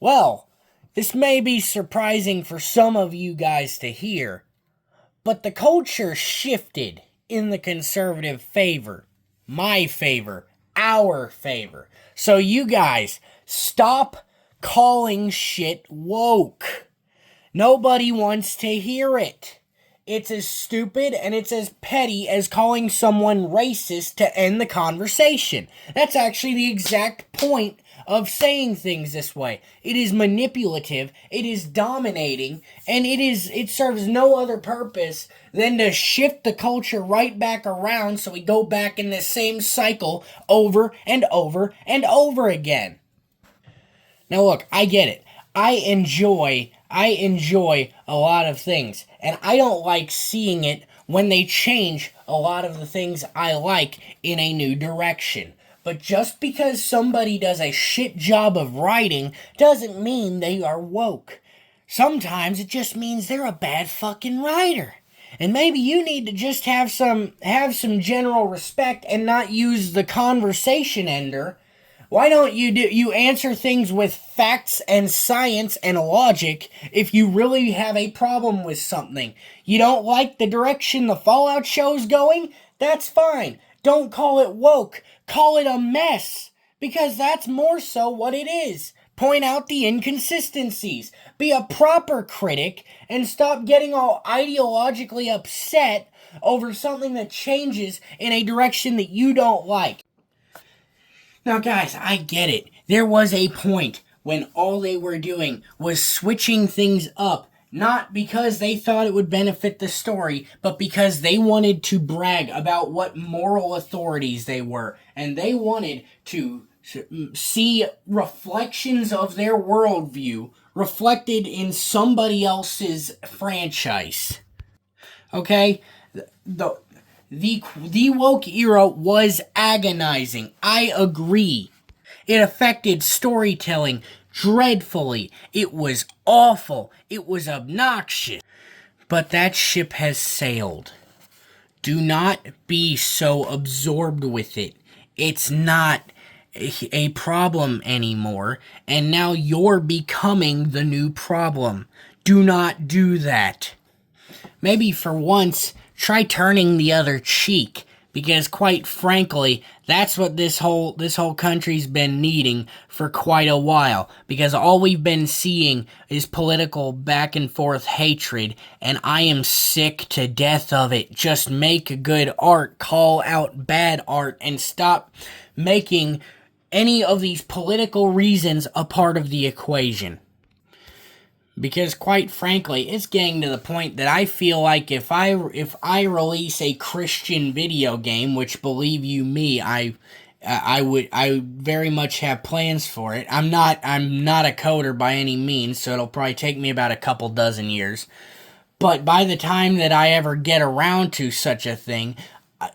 Well, this may be surprising for some of you guys to hear, but the culture shifted in the conservative favor. My favor. Our favor. So you guys, stop calling shit woke. Nobody wants to hear it. It's as stupid and it's as petty as calling someone racist to end the conversation. That's actually the exact point of saying things this way. It is manipulative, it is dominating, and it serves no other purpose than to shift the culture right back around so we go back in the same cycle over and over and over again. Now look, I get it. I enjoy a lot of things, and I don't like seeing it when they change a lot of the things I like in a new direction. But just because somebody does a shit job of writing doesn't mean they are woke. Sometimes it just means they're a bad fucking writer. And maybe you need to just have some general respect and not use the conversation ender. Why don't you answer things with facts and science and logic if you really have a problem with something? You don't like the direction the Fallout show's going? That's fine. Don't call it woke. Call it a mess. Because that's more so what it is. Point out the inconsistencies. Be a proper critic and stop getting all ideologically upset over something that changes in a direction that you don't like. Now, guys, I get it. There was a point when all they were doing was switching things up, not because they thought it would benefit the story, but because they wanted to brag about what moral authorities they were, and they wanted to see reflections of their worldview reflected in somebody else's franchise. Okay? The the woke era was agonizing. I agree. It affected storytelling dreadfully. It was awful. It was obnoxious. But that ship has sailed. Do not be so absorbed with it. It's not a problem anymore, and now you're becoming the new problem. Do not do that. Maybe for once, try turning the other cheek, because quite frankly, that's what this whole country's been needing for quite a while, because all we've been seeing is political back and forth hatred, and I am sick to death of it. Just make good art, call out bad art, and stop making any of these political reasons a part of the equation. Because quite frankly, it's getting to the point that I feel like if I release a Christian video game, which believe you me, I very much have plans for it. I'm not a coder by any means, so it'll probably take me about a couple dozen years. But by the time that I ever get around to such a thing,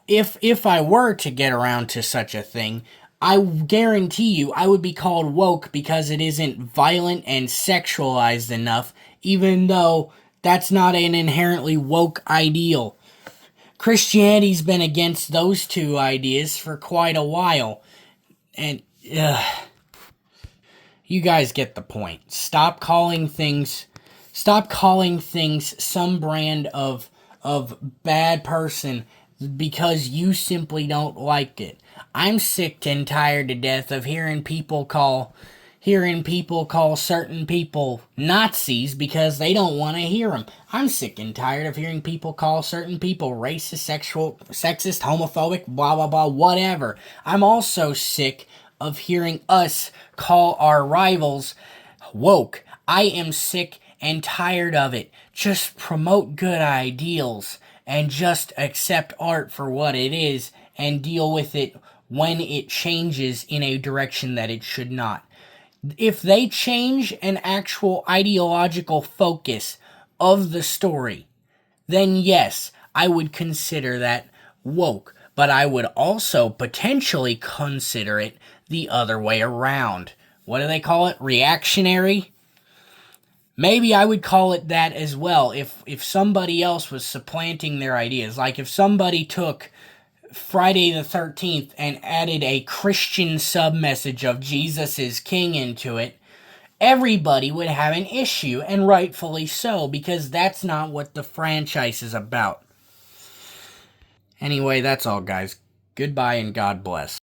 if I were to get around to such a thing, I guarantee you I would be called woke because it isn't violent and sexualized enough, even though that's not an inherently woke ideal. Christianity's been against those two ideas for quite a while. And, you guys get the point. Stop calling things some brand of bad person because you simply don't like it. I'm sick and tired to death of hearing people call certain people Nazis because they don't want to hear them. I'm sick and tired of hearing people call certain people racist, sexual, sexist, homophobic, blah, blah, blah, whatever. I'm also sick of hearing us call our rivals woke. I am sick and tired of it. Just promote good ideals and just accept art for what it is and deal with it when it changes in a direction that it should not. If they change an actual ideological focus of the story, then yes, I would consider that woke, but I would also potentially consider it the other way around. What do they call it? Reactionary? Maybe I would call it that as well if somebody else was supplanting their ideas. Like if somebody took Friday the 13th and added a Christian sub-message of Jesus is King into it, everybody would have an issue, and rightfully so, because that's not what the franchise is about. Anyway, that's all, guys. Goodbye and God bless.